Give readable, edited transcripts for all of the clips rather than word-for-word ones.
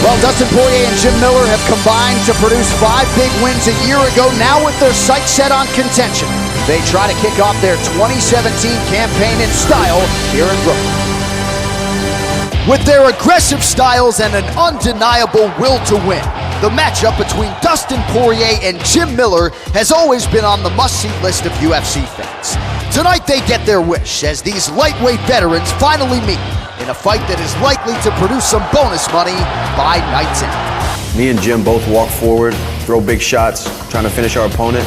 Well, Dustin Poirier and Jim Miller have combined to produce 5 big wins a year ago. Now with their sights set on contention, they try to kick off their 2017 campaign in style here in Brooklyn. With their aggressive styles and an undeniable will to win, the matchup between Dustin Poirier and Jim Miller has always been on the must-see list of UFC fans. Tonight they get their wish as these lightweight veterans finally meet in a fight that is likely to produce some bonus money by night's end. Me and Jim both walk forward, throw big shots, trying to finish our opponent.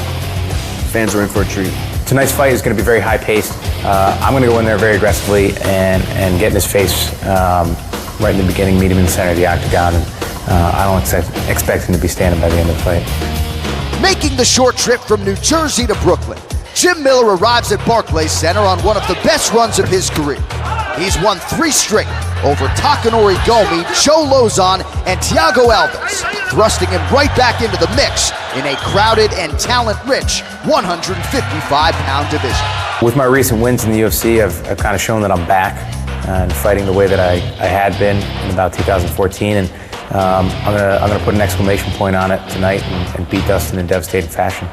Fans are in for a treat. Tonight's fight is going to be very high-paced. I'm going to go in there very aggressively and get in his face right in the beginning, meet him in the center of the octagon. And, I don't expect him to be standing by the end of the fight. Making the short trip from New Jersey to Brooklyn, Jim Miller arrives at Barclays Center on one of the best runs of his career. He's won 3 straight over Takanori Gomi, Joe Lozon, and Thiago Alves, thrusting him right back into the mix in a crowded and talent-rich 155-pound division. With my recent wins in the UFC, I've kind of shown that I'm back and fighting the way that I had been in about 2014, and I'm gonna put an exclamation point on it tonight and beat Dustin in devastating fashion.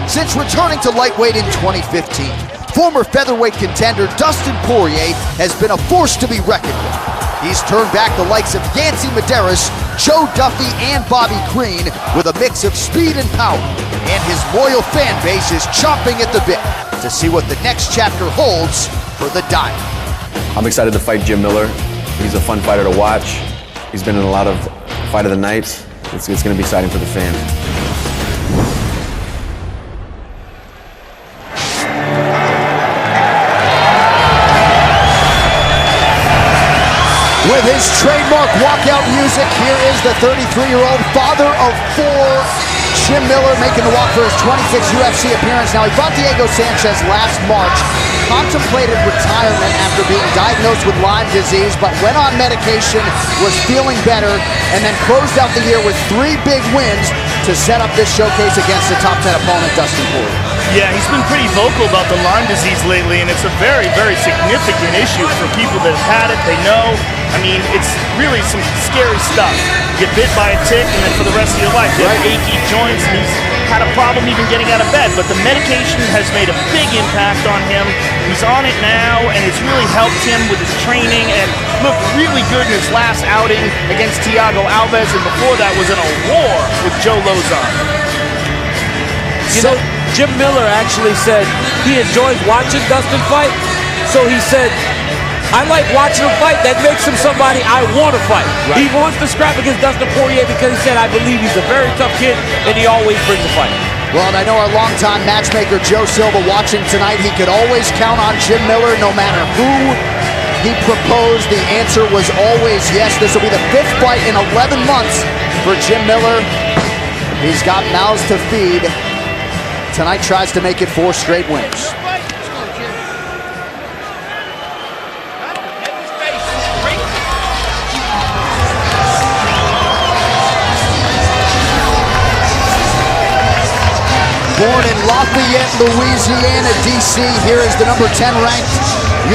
Since returning to lightweight in 2015, former featherweight contender Dustin Poirier has been a force to be reckoned with. He's turned back the likes of Yancy Medeiros, Joe Duffy, and Bobby Green with a mix of speed and power, and his loyal fan base is chomping at the bit to see what the next chapter holds for the Diamond. I'm excited to fight Jim Miller. He's a fun fighter to watch. He's been in a lot of fight of the nights. It's going to be exciting for the fans. With his trademark walkout music, here is the 33-year-old father of 4, Jim Miller, making the walk for his 26th UFC appearance. Now, he fought Diego Sanchez last March, contemplated retirement after being diagnosed with Lyme disease, but went on medication, was feeling better, and then closed out the year with 3 big wins to set up this showcase against the top 10 opponent, Dustin Poirier. Yeah, he's been pretty vocal about the Lyme disease lately, and it's a very, very significant issue for people that have had it. They know. I mean, it's really some scary stuff. You get bit by a tick, and then for the rest of your life, you have achy joints, and he's had a problem even getting out of bed. But the medication has made a big impact on him. He's on it now, and it's really helped him with his training, and looked really good in his last outing against Thiago Alves, and before that was in a war with Joe Lozon. You know, Jim Miller actually said he enjoys watching Dustin fight, so he said, I like watching him fight. That makes him somebody I want to fight. Right. He wants to scrap against Dustin Poirier because he said, I believe he's a very tough kid, and he always brings a fight. Well, and I know our longtime matchmaker Joe Silva watching tonight, he could always count on Jim Miller no matter who he proposed. The answer was always yes. This will be the 5th fight in 11 months for Jim Miller. He's got mouths to feed. Tonight tries to make it 4 straight wins. Born in Lafayette, Louisiana, D.C., here is the number 10 ranked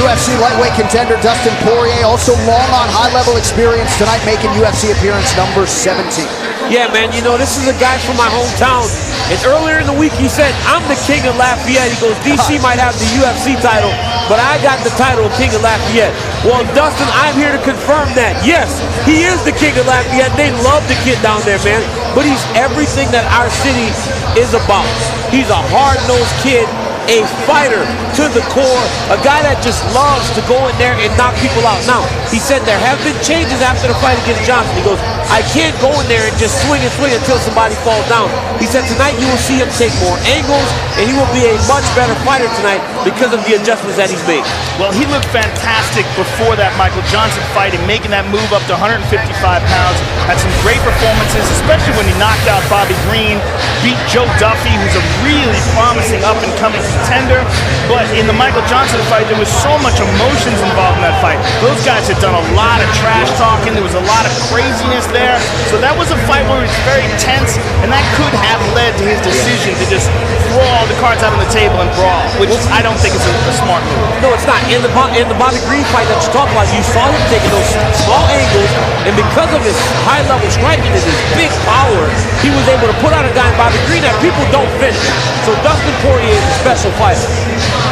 UFC lightweight contender Dustin Poirier, also long on high-level experience tonight, making UFC appearance number 17. Yeah, man, you know, this is a guy from my hometown, and earlier in the week he said, I'm the king of Lafayette. He goes, DC might have the UFC title, but I got the title of king of Lafayette. Well, Dustin, I'm here to confirm that. Yes, he is the king of Lafayette. They love the kid down there, man, but he's everything that our city is about. He's a hard-nosed kid, a fighter to the core, a guy that just loves to go in there and knock people out. Now, he said there have been changes after the fight against Johnson. He goes, I can't go in there and just swing until somebody falls down. He said tonight you will see him take more angles, and he will be a much better fighter tonight because of the adjustments that he's made. Well, he looked fantastic before that Michael Johnson fight and making that move up to 155 pounds. Had some great performances, especially when he knocked out Bobby Green, beat Joe Duffy, who's a really promising up-and-coming contender. But in the Michael Johnson fight, there was so much emotions involved in that fight. Those guys had done a lot of trash talking. There was a lot of craziness there. So that was a fight where it was very tense, and that could have led to his decision to just throw all the cards out on the table and brawl, which I don't think is a smart move. No, it's not. In the Bobby Green fight that you talk about, you saw him taking those small angles, and because of his high-level striking and his big power, he was able to put out a guy in Bobby Green that people don't finish. So Dustin Poirier is a special fighter.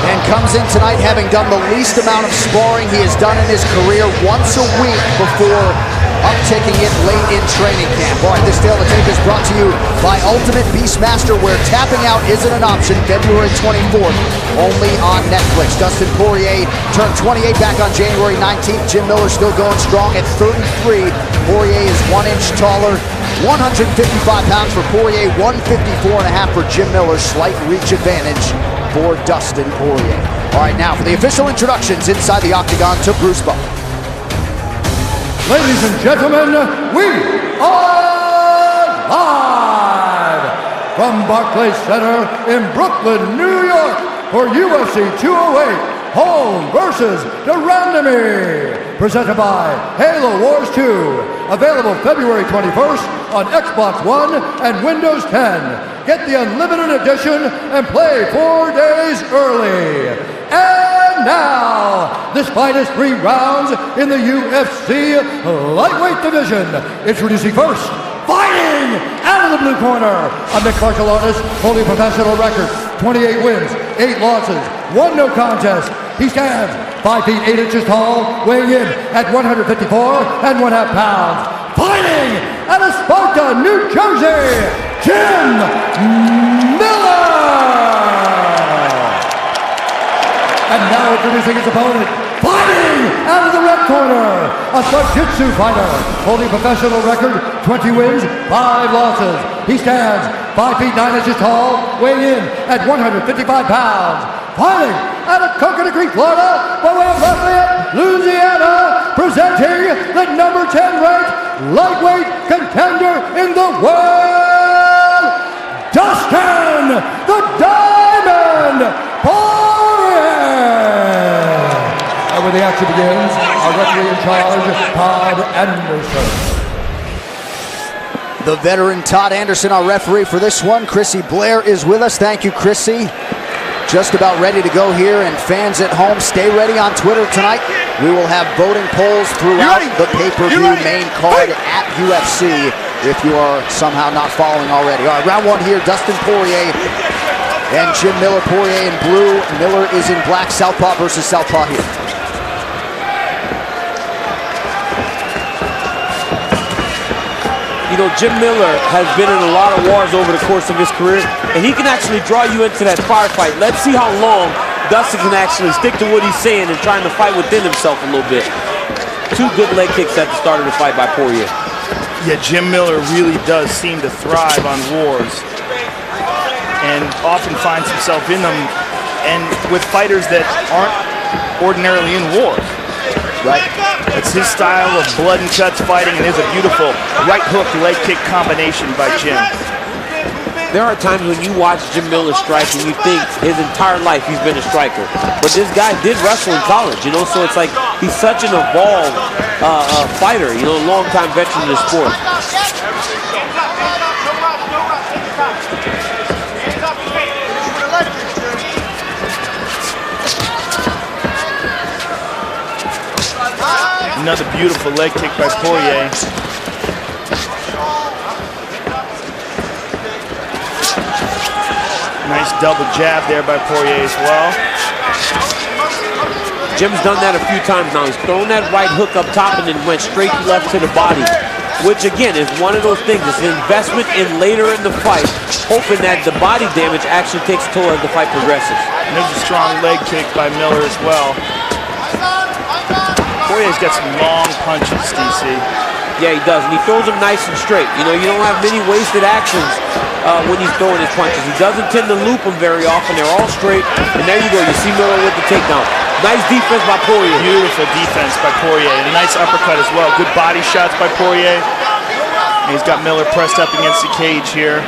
And comes in tonight having done the least amount of sparring he has done in his career, once a week before upticking it late in training camp. All right, this Tale of the Tape is brought to you by Ultimate Beastmaster, where tapping out isn't an option. February 24th, only on Netflix. Dustin Poirier turned 28 back on January 19th. Jim Miller still going strong at 33. Poirier is 1 inch taller. 155 pounds for Poirier, 154.5 for Jim Miller. Slight reach advantage for Dustin Poirier. All right, now for the official introductions inside the octagon to Bruce Buffer. Ladies and gentlemen, we are live from Barclays Center in Brooklyn, New York for UFC 208, Home versus Durandamy, presented by Halo Wars 2, available February 21st on Xbox One and Windows 10. Get the unlimited edition and play 4 days early. And now, this fight is 3 rounds in the UFC lightweight division. Introducing first, fighting out of the blue corner, a mixed martial artist holding a professional record, 28 wins, 8 losses, 1 no contest. He stands 5 feet 8 inches tall, weighing in at 154.5 pounds. Fighting out of Sparta, New Jersey, Jim Miller! And now introducing his opponent, fighting out of the red corner, a Jiu-Jitsu fighter, holding professional record, 20 wins, 5 losses. He stands 5 feet 9 inches tall, weighing in at 155 pounds. Fighting out of Coconut Creek, Florida, by way of Lafayette, Louisiana, presenting the number 10 ranked lightweight contender in the world, Dustin the Diamond Poirier. And when the action begins, our referee in charge, Todd Anderson. The veteran Todd Anderson, our referee for this one. Chrissy Blair is with us. Thank you, Chrissy. Just about ready to go here, and fans at home, stay ready on Twitter tonight. We will have voting polls throughout the pay-per-view main card at UFC if you are somehow not following already. All right, round 1 here, Dustin Poirier and Jim Miller. Poirier in blue, Miller is in black. Southpaw versus Southpaw here. You know, Jim Miller has been in a lot of wars over the course of his career, and he can actually draw you into that firefight. Let's see how long Dustin can actually stick to what he's saying and trying to fight within himself a little bit. 2 good leg kicks at the start of the fight by Poirier. Yeah, Jim Miller really does seem to thrive on wars and often finds himself in them, and with fighters that aren't ordinarily in wars. Right. It's his style of blood and guts fighting, and there's a beautiful right hook leg kick combination by Jim. There are times when you watch Jim Miller strike and you think his entire life he's been a striker. But this guy did wrestle in college, you know, so it's like he's such an evolved fighter, you know, a long-time veteran of the sport. Another beautiful leg kick by Poirier. Nice double jab there by Poirier as well. Jim's done that a few times now. He's thrown that right hook up top and then went straight left to the body, which again is one of those things. It's an investment in later in the fight, hoping that the body damage actually takes a toll as the fight progresses. And there's a strong leg kick by Miller as well. Poirier's got some long punches, DC. Yeah, he does, and he throws them nice and straight. You know, you don't have many wasted actions when he's throwing his punches. He doesn't tend to loop them very often. They're all straight, and there you go. You see Miller with the takedown. Nice defense by Poirier. Beautiful defense by Poirier, and a nice uppercut as well. Good body shots by Poirier. And he's got Miller pressed up against the cage here.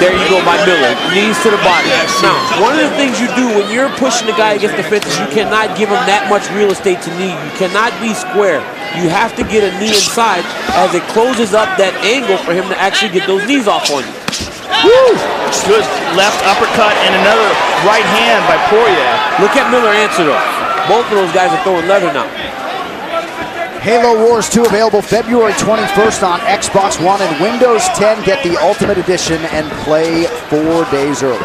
There you go by Miller. Knees to the body. Now, one of the things you do when you're pushing the guy against the fences, you cannot give him that much real estate to knee. You cannot be square. You have to get a knee inside as it closes up that angle for him to actually get those knees off on you. Woo! Good left uppercut and another right hand by Poirier. Look at Miller answer though. Both of those guys are throwing leather now. Halo Wars 2 available February 21st on Xbox One and Windows 10. Get the Ultimate Edition and play 4 days early.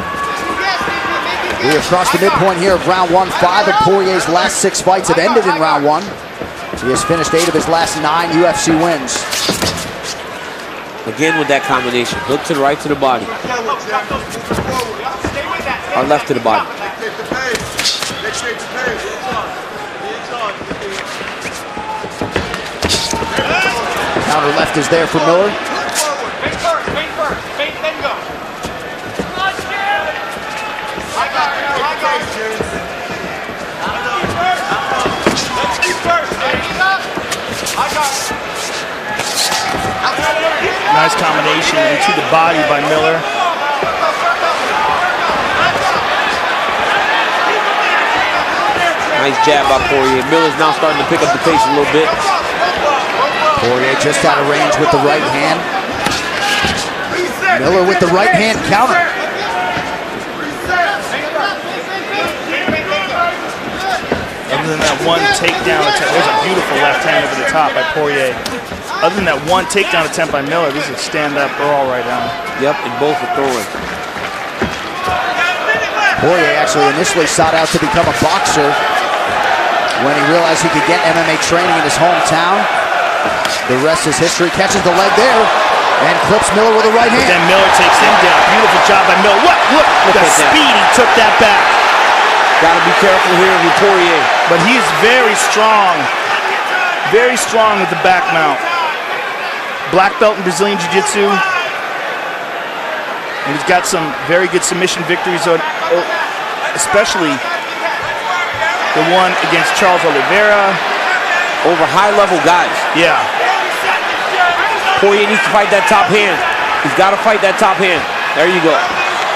We have crossed the midpoint here of round 1. 5 of Poirier's last 6 fights have ended in round 1. He has finished 8 of his last 9 UFC wins. Again with that combination. Look to the right to the body. Or left to the body. Counter left is there for Miller. Nice combination into the body by Miller. Nice jab by Poirier. Miller's now starting to pick up the pace a little bit. Poirier just out of range with the right hand. Miller with the right hand counter. Other than that one takedown attempt, there's a beautiful left hand over the top by Poirier. Other than that one takedown attempt by Miller, this is a stand-up brawl right now. Yep, and both are throwing. Poirier actually initially sought out to become a boxer when he realized he could get MMA training in his hometown. The rest is history. Catches the leg there and clips Miller with a right hand. Then Miller takes him down. Beautiful job by Miller. What? Look the speed he took that back. Gotta be careful here with Poirier. But he's very strong. Very strong with the back mount. Black belt in Brazilian Jiu-Jitsu. And he's got some very good submission victories, especially the one against Charles Oliveira. Over high-level guys. Yeah. Poirier needs to fight that top hand. He's got to fight that top hand. There you go.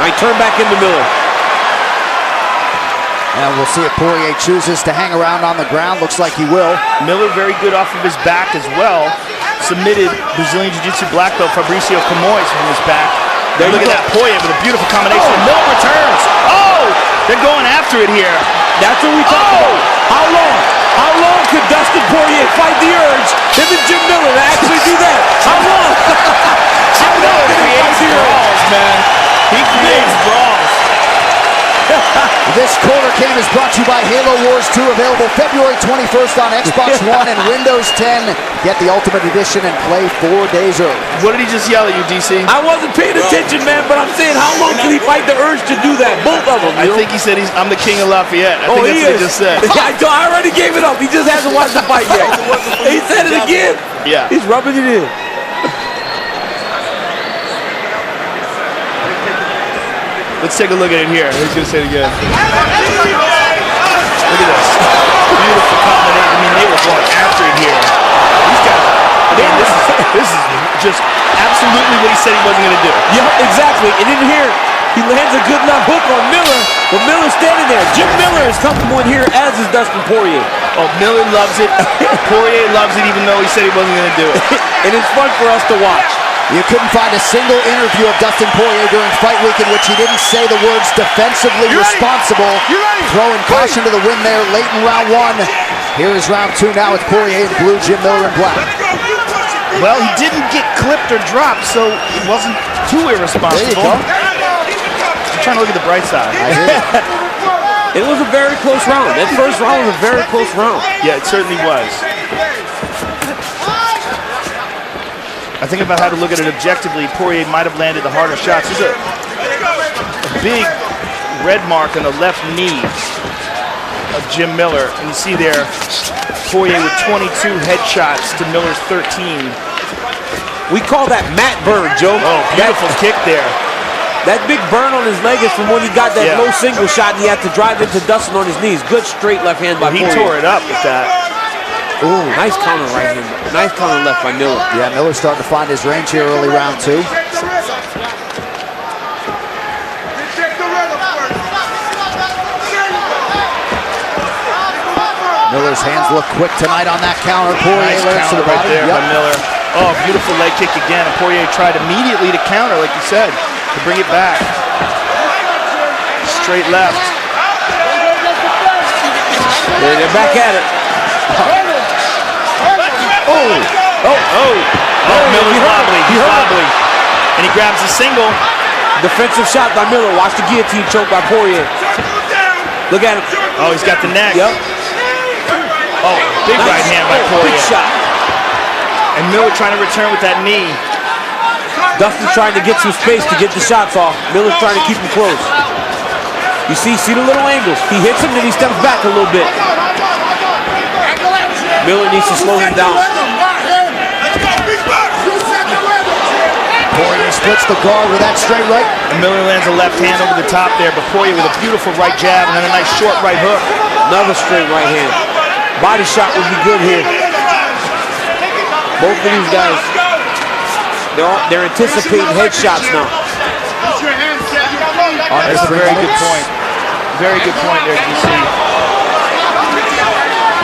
Now he turned back into Miller. And we'll see if Poirier chooses to hang around on the ground. Looks like he will. Miller very good off of his back as well. Submitted Brazilian Jiu-Jitsu black belt Fabricio Camoes from his back. There look at that Poirier with a beautiful combination. Oh. Miller returns. Oh! They're going after it here. That's what we talk about. How long? How long could Dustin Poirier fight the urge? Him and Jim Miller to actually do that? How long? Jim Miller creates brawls, man. He creates brawls. This corner cam is brought to you by Halo Wars 2, available February 21st on Xbox One and Windows 10. Get the Ultimate Edition and play 4 days early. What did he just yell at you, DC? I wasn't paying attention, man, but I'm saying how long can he fight the urge to do that? Both of them. I think he said I'm the king of Lafayette. I think that's what he just said. I already gave it up. He just hasn't watched the fight yet. He said it again. Yeah. He's rubbing it in. Let's take a look at it here. He's going to say it again. Look at this. Beautiful combination. I mean, they were going after it here. These guys, again, this is just absolutely what he said he wasn't going to do. Yeah, exactly. And in here, he lands a good enough hook on Miller, but Miller's standing there. Jim Miller is comfortable in here, as is Dustin Poirier. Oh, Miller loves it. Poirier loves it, even though he said he wasn't going to do it. And it's fun for us to watch. You couldn't find a single interview of Dustin Poirier during Fight Week in which he didn't say the words defensively responsible. Throwing caution to the wind there late in round 1. Here is round 2 now with Poirier in blue, Jim Miller in black. Well, he didn't get clipped or dropped, so it wasn't too irresponsible. There you go. I'm trying to look at the bright side. I hear It was a very close round. That first round was a very close round. Yeah, it certainly was. I think about how to look at it objectively. Poirier might have landed the harder shots. There's a big red mark on the left knee of Jim Miller. And you see there, Poirier with 22 headshots to Miller's 13. We call that mat burn, Joe. Oh, beautiful kick there. That big burn on his leg is from when he got that low single shot and he had to drive into Dustin on his knees. Good straight left hand by Poirier. He tore it up with that. Ooh, nice counter right hand. Nice counter left by Miller. Yeah, Miller's starting to find his range here early round 2. Miller's hands look quick tonight on that counter. Poirier Nice lands to counter the right body. there by Miller. Oh, beautiful leg kick again. And Poirier tried immediately to counter, like you said, to bring it back. Straight left. Yeah, they're back at it. Miller's wobbly. He's wobbly. And he grabs the single. Defensive shot by Miller. Watch the guillotine choke by Poirier. Look at him. Oh, he's got the neck. Yep. Oh, big Nice. right hand by Poirier. Big shot. And Miller trying to return with that knee. Dustin's trying to get some space to get the shots off. Miller's trying to keep him close. You see the little angles. He hits him, then he steps back a little bit. Miller needs to slow him down. Poirier splits the guard with that straight right. And Miller lands a left hand over the top there, but Poirier with a beautiful right jab and then a nice short right hook. Another straight right hand. Body shot would be good here. Both of these guys, they're anticipating headshots now. That's a very good point. Very good point there, DC.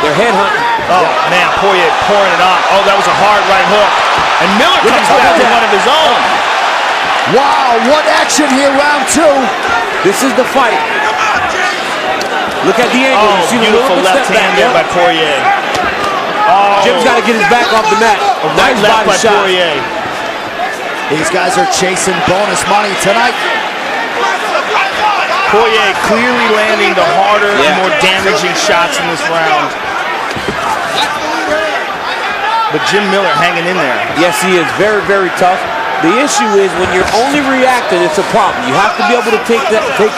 They're headhunting. Oh, man, Poirier pouring it on. Oh, that was a hard right hook. And Miller comes back with one of his own. Wow, what action here, round 2. This is the fight. Look at the angle. Oh, You see the beautiful little left step hand back there by Poirier. Oh, Jim's got to get his back off the mat. a right Nice left body by shot. Poirier. These guys are chasing bonus money tonight. Poirier clearly landing the harder and more damaging shots in this round. But Jim Miller hanging in there. Yes, he is very, very tough. The issue is when you're only reacting, it's a problem. You have to be able to take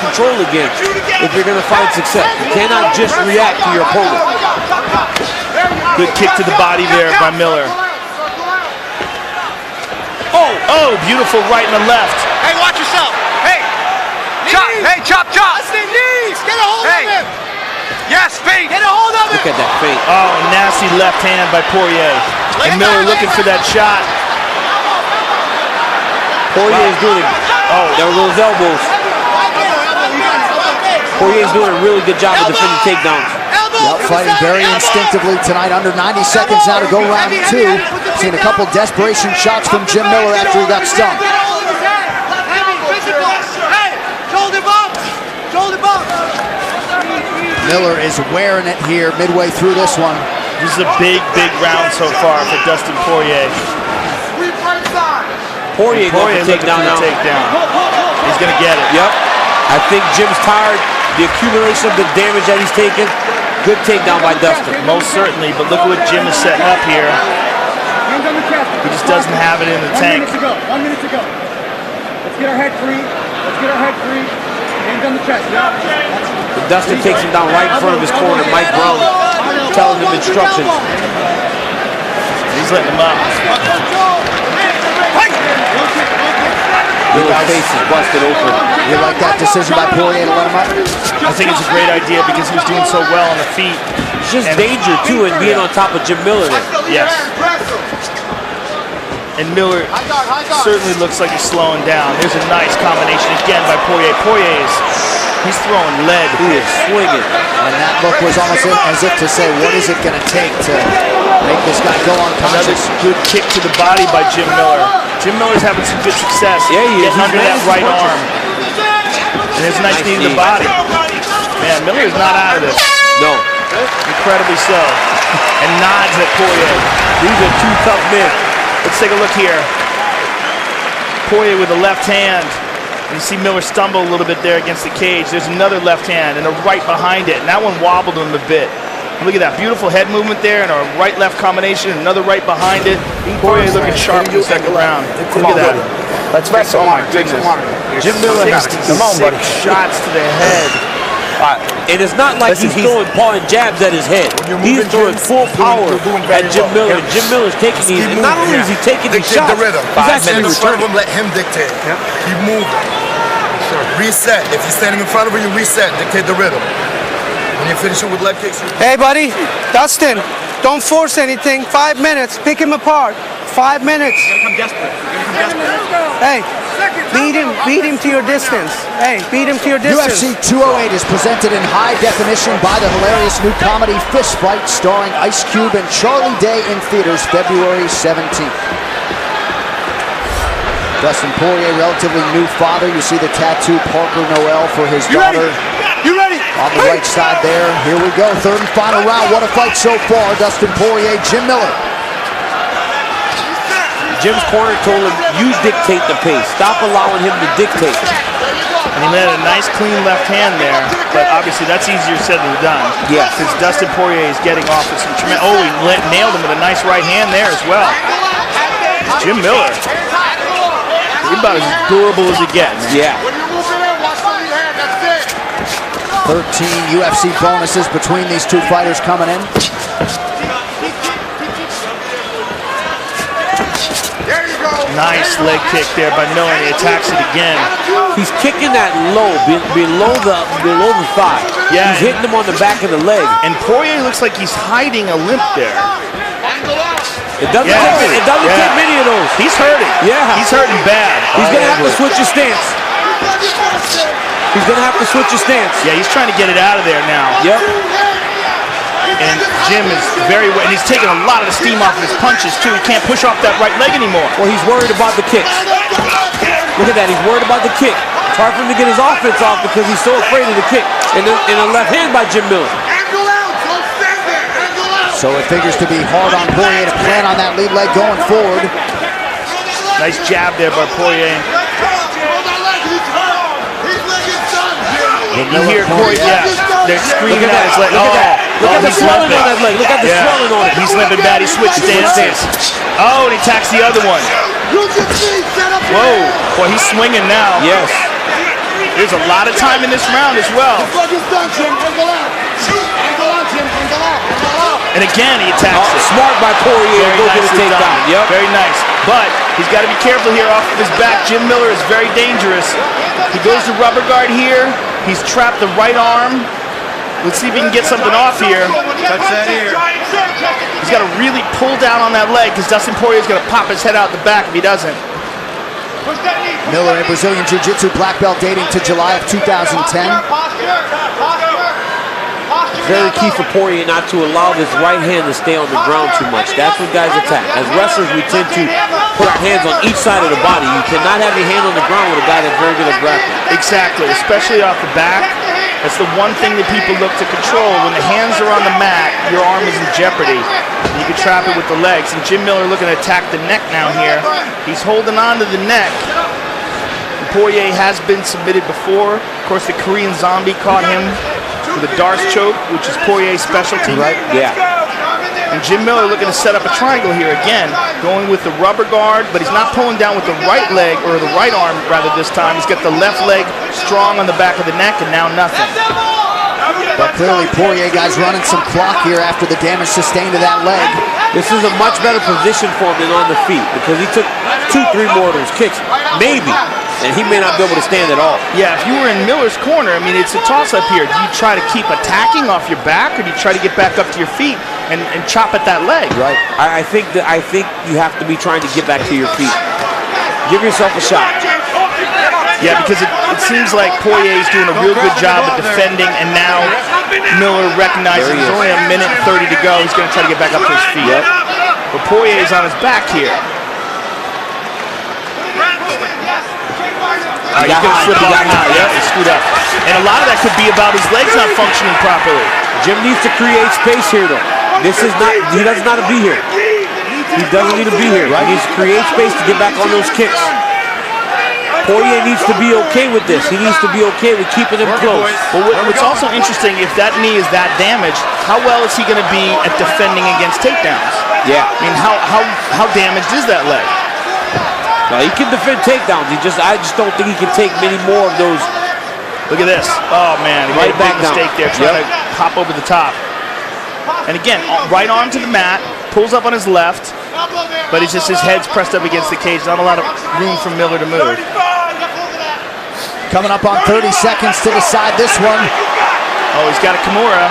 control again if you're going to find success. You cannot just react to your opponent. Good kick to the body there by Miller. Oh, beautiful right and the left. Hey, watch yourself. Hey, chop. Hey, chop. That's the knees. Get a hold of him. Yes, feet. Get a hold of him. Look at that feint. Oh, nasty left hand by Poirier. And Miller looking for that shot. Poirier is doing it. Oh, there were those elbows. Poirier is doing a really good job of defending takedowns. Yep, fighting very instinctively tonight. Under 90 seconds now to go round 2. Seen a couple desperation shots from Jim Miller after he got stung. Miller is wearing it here midway through this one. This is a big, big round so far for Dustin Poirier. Poirier going to take down now. He's going to get it. Yep. I think Jim's tired. The accumulation of the damage that he's taken. Good takedown by Dustin. Most certainly, but look at what Jim is setting up here. He just doesn't have it in the tank. 1 minute to go. Let's get our head free. Hands on the chest. Dustin takes him down right in front of his corner. Mike Brown telling him instructions. He's letting him up. Miller's face is busted open. You like that decision by Poirier to let him up? I think it's a great idea because he was doing so well on the feet. It's just danger, too, in being on top of Jim Miller there. Yes. And Miller certainly looks like he's slowing down. There's a nice combination again by Poirier. He's throwing lead. He is swinging. And that look was almost as if to say, what is it going to take to make this guy go Another unconscious? good kick to the body by Jim Miller. Jim Miller's having some good success. Yeah, he is. Getting under that right Punches. arm. And there's a nice knee to the body. Man, Miller is not out of this. No. Incredibly so. And nods at Poirier. These are two tough men. Let's take a look here. Poirier with a left hand. You see Miller stumble a little bit there against the cage. There's another left hand and a right behind it. And that one wobbled him a bit. Look at that beautiful head movement there and a right-left combination. Another right behind it. Poirier looking sharp in the second round. Look at that. Let's wrestle. Oh my goodness. Jim Miller has 66 shots to the head. And it's not like he's throwing pawing jabs at his head. He's throwing full power at Jim Miller. And Jim Miller's taking these. And not only is he taking these shots, the rhythm. he's actually In front of returning. him, let him dictate. Keep moving. Reset. If you're standing in front of him, you reset. Dictate the rhythm. When you finish it with leg kicks, Hey, buddy. Dustin, don't force anything. 5 minutes. Pick him apart. 5 minutes. Hey, Beat him to your distance. Hey, beat him to your distance. UFC 208 is presented in high definition by the hilarious new comedy Fist Fight, starring Ice Cube and Charlie Day, in theaters February 17th. Dustin Poirier, relatively new father. You see the tattoo, Parker Noel, for his daughter. You ready? On the right side there. Here we go. Third and final round. What a fight so far. Dustin Poirier, Jim Miller. Jim's corner told him, you dictate the pace. Stop allowing him to dictate. And he landed a nice, clean left hand there, but obviously that's easier said than done. Yes. Since Dustin Poirier is getting off with some tremendous... Oh, he nailed him with a nice right hand there as well. Jim Miller. He's about as durable as it gets. Yeah. 13 UFC bonuses between these two fighters coming in. Nice leg kick there by Miller, and he attacks it again. He's kicking that low, below the thigh. Yeah. He's hitting him on the back of the leg. And Poirier looks like he's hiding a limp there. It doesn't take many of those. He's hurting. Yeah. He's hurting bad. He's going to have to switch his stance. He's going to have to switch his stance. Yeah, he's trying to get it out of there now. Yep. And Jim is and he's taking a lot of the steam off of his punches too. He can't push off that right leg anymore. Well, he's worried about the kicks. Look at that, he's worried about the kick. It's hard for him to get his offense off because he's so afraid of the kick. And a left hand by Jim Miller. So it figures to be hard on Poirier to plan on that lead leg going forward. Nice jab there by Poirier. You hear Poirier, they're screaming at his leg. Look at the swelling on that leg. Look at the swelling on it. He's limping bad. He switched stances. Oh, and he attacks the other one. Whoa. Boy, he's swinging now. Yes. There's a lot of time in this round as well. And again, he attacks it. Smart by Poirier. Go get a takedown. Yep. Very nice. But he's got to be careful here off of his back. Jim Miller is very dangerous. He goes to rubber guard here. He's trapped the right arm. Let's see if he can get something off here. Touch that here. He's got to really pull down on that leg because Dustin Poirier is going to pop his head out the back if he doesn't. Miller, a Brazilian Jiu-Jitsu black belt dating to July of 2010. Very key for Poirier not to allow this right hand to stay on the ground too much. That's when guys attack. As wrestlers, we tend to put our hands on each side of the body. You cannot have your hand on the ground with a guy that's very good at grappling. Exactly, especially off the back. That's the one thing that people look to control. When the hands are on the mat, your arm is in jeopardy. You can trap it with the legs. And Jim Miller looking to attack the neck now here. He's holding on to the neck. Poirier has been submitted before. Of course, the Korean Zombie caught him with a Darce choke, which is Poirier's specialty. Right, yeah. And Jim Miller looking to set up a triangle here again, going with the rubber guard, but he's not pulling down with the right leg, or the right arm rather this time. He's got the left leg strong on the back of the neck, and now nothing. But clearly Poirier, guys, running some clock here after the damage sustained to that leg. This is a much better position for him than on the feet because he took 2-3 more of those kicks, maybe, and he may not be able to stand at all. Yeah, if you were in Miller's corner, I mean, it's a toss-up here. Do you try to keep attacking off your back, or do you try to get back up to your feet and chop at that leg? Right. I think you have to be trying to get back to your feet. Give yourself a shot. Yeah, because it seems like Poirier's doing a real good job of defending, and now Miller recognizes there's only a minute and 30 to go. He's going to try to get back up to his feet. Yep. But Poirier's on his back here. He's going to slip off now. Yeah, he screwed up. And a lot of that could be about his legs not functioning properly. Jim needs to create space here, though. He doesn't not be here. He doesn't need to be here. Right? He needs to create space to get back on those kicks. Poirier needs to be okay with this. He needs to be okay with keeping him close. But what's also interesting, if that knee is that damaged, how well is he going to be at defending against takedowns? Yeah. I mean, how damaged is that leg? Well, he can defend takedowns. I just don't think he can take many more of those. Look at this. Oh, man. He made a big mistake there trying to pop over the top. And again, right arm to the mat, pulls up on his left, but it's just his head's pressed up against the cage. Not a lot of room for Miller to move. Coming up on 30 seconds to decide this one. Oh, he's got a Kimura.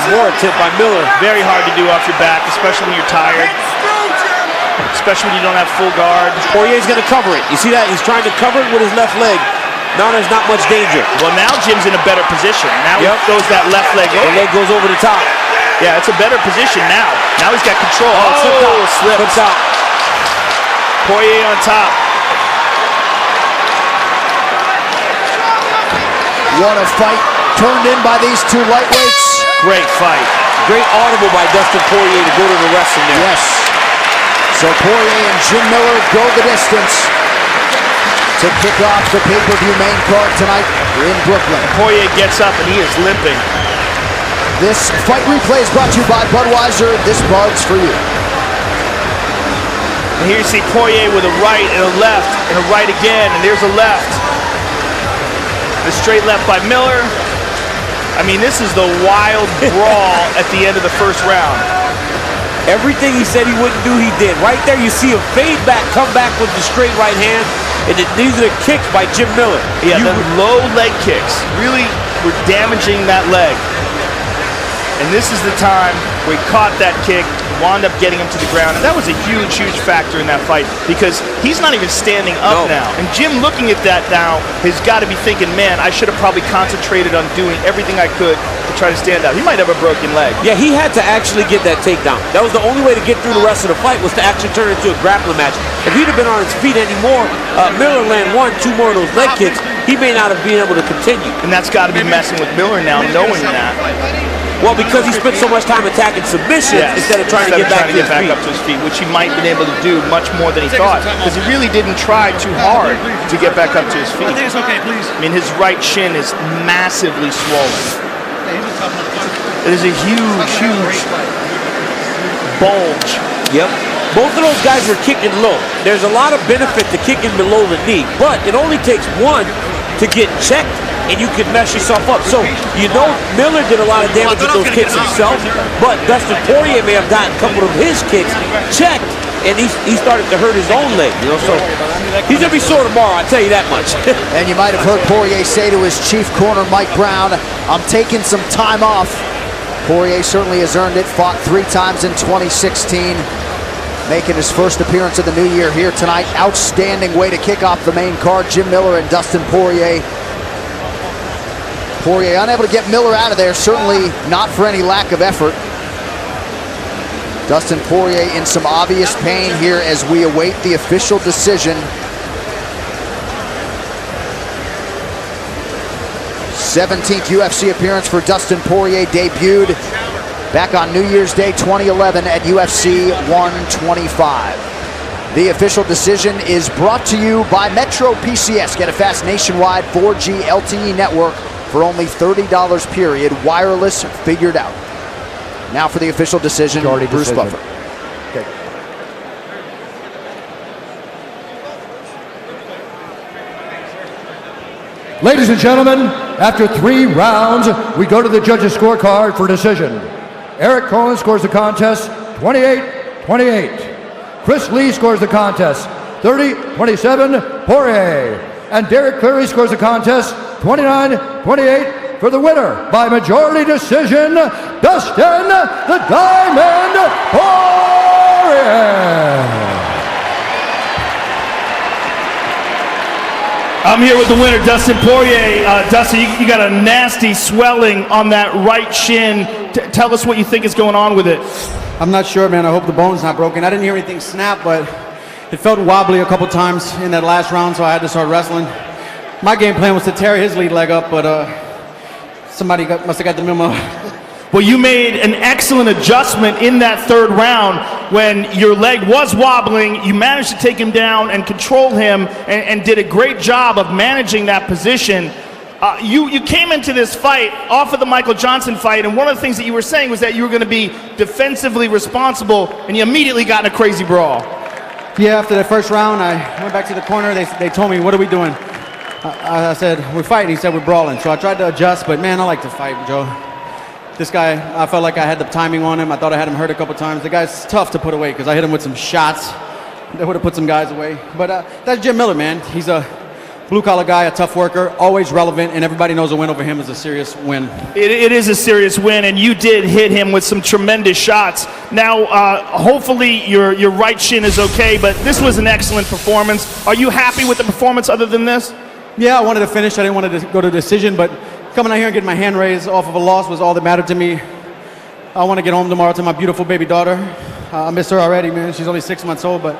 Kimura tip by Miller. Very hard to do off your back, especially when you're tired. especially when you don't have full guard. Poirier's going to cover it. You see that? He's trying to cover it with his left leg. Now there's not much danger. Well, now Jim's in a better position. Now he throws that left leg over. The leg goes over the top. Yeah, it's a better position now. Now he's got control. Slips out. Poirier on top. What a fight turned in by these two lightweights. Great fight. Great audible by Dustin Poirier to go to the wrestling there. Yes. So Poirier and Jim Miller go the distance to kick off the pay-per-view main card tonight in Brooklyn. Poirier gets up and he is limping. This fight replay is brought to you by Budweiser. This Bud's for you. And here you see Poirier with a right and a left and a right again, and there's a left. The straight left by Miller. I mean, this is the wild brawl at the end of the first round. Everything he said he wouldn't do, he did. Right there, you see him fade back, come back with the straight right hand, and these are the kicks by Jim Miller. Yeah, the low leg kicks really were damaging that leg. And this is the time where he caught that kick, wound up getting him to the ground. And that was a huge, huge factor in that fight because he's not even standing up now. And Jim, looking at that now, has got to be thinking, man, I should have probably concentrated on doing everything I could to try to stand out. He might have a broken leg. Yeah, he had to actually get that takedown. That was the only way to get through the rest of the fight was to actually turn it into a grappling match. If he'd have been on his feet anymore, Miller land 1, 2 more of those leg kicks, he may not have been able to continue. And that's got to be messing with Miller now, knowing that. Well, because he spent so much time attacking submissions instead of trying to get back up to his feet, which he might have been able to do much more than he thought, because he really didn't try too hard to get back up to his feet. I mean, his right shin is massively swollen. It is a huge, huge bulge. Yep. Both of those guys were kicking low. There's a lot of benefit to kicking below the knee, but it only takes one to get checked and you can mess yourself up. So, you know, Miller did a lot of damage with those kicks himself, but Dustin Poirier may have gotten a couple of his kicks checked, and he started to hurt his own leg, you know, so he's going to be sore tomorrow, I'll tell you that much. And you might have heard Poirier say to his chief corner, Mike Brown, I'm taking some time off. Poirier certainly has earned it, fought 3 times in 2016, making his first appearance of the new year here tonight. Outstanding way to kick off the main card, Jim Miller and Dustin Poirier. Poirier unable to get Miller out of there, certainly not for any lack of effort. Dustin Poirier in some obvious pain here as we await the official decision. 17th UFC appearance for Dustin Poirier, debuted back on New Year's Day 2011 at UFC 125. The official decision is brought to you by Metro PCS. Get a fast nationwide 4G LTE network for only $30 period, wireless figured out. Now for the official decision, Bruce Buffer. Okay. Ladies and gentlemen, after 3 rounds, we go to the judges' scorecard for decision. Eric Cohen scores the contest 28-28. Chris Lee scores the contest 30-27, Poirier. And Derek Cleary scores the contest 29-28 for the winner by majority decision, Dustin the Diamond Poirier. I'm here with the winner, Dustin Poirier. Dustin, you got a nasty swelling on that right shin. Tell us what you think is going on with it. I'm not sure, man. I hope the bone's not broken. I didn't hear anything snap, but it felt wobbly a couple times in that last round, so I had to start wrestling. My game plan was to tear his lead leg up, but somebody must have got the memo. Well, you made an excellent adjustment in that 3rd round when your leg was wobbling. You managed to take him down and control him and did a great job of managing that position. You came into this fight off of the Michael Johnson fight, and one of the things that you were saying was that you were going to be defensively responsible, and you immediately got in a crazy brawl. Yeah, after the first round, I went back to the corner. They told me, what are we doing? I said, we're fighting. He said, we're brawling. So I tried to adjust, but man, I like to fight, Joe. This guy, I felt like I had the timing on him. I thought I had him hurt a couple times. The guy's tough to put away because I hit him with some shots that would have put some guys away. But that's Jim Miller, man. He's a blue-collar guy, a tough worker, always relevant, and everybody knows a win over him is a serious win. It is a serious win, and you did hit him with some tremendous shots. Now, hopefully your right shin is okay, but this was an excellent performance. Are you happy with the performance other than this? Yeah, I wanted to finish. I didn't want to go to decision, but coming out here and getting my hand raised off of a loss was all that mattered to me. I want to get home tomorrow to my beautiful baby daughter. I miss her already, man. She's only 6 months old, but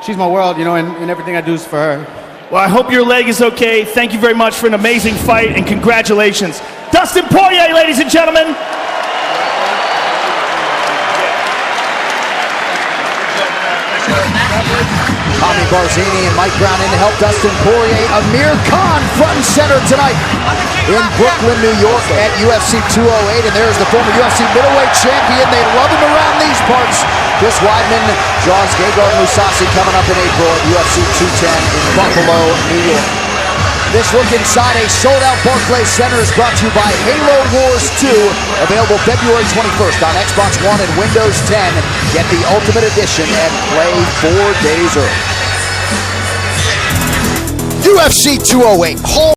she's my world, you know, and everything I do is for her. Well, I hope your leg is okay. Thank you very much for an amazing fight, and congratulations. Dustin Poirier, ladies and gentlemen. Tommy Barzini and Mike Brown in to help Dustin Poirier. Amir Khan front and center tonight in Brooklyn, New York at UFC 208. And there's the former UFC middleweight champion. They love him around these parts. Chris Weidman draws Gegard Mousasi coming up in April at UFC 210 in Buffalo, New York. This look inside a sold-out Barclays Center is brought to you by Halo Wars 2, available February 21st on Xbox One and Windows 10. Get the Ultimate Edition and play 4 days early. UFC 208.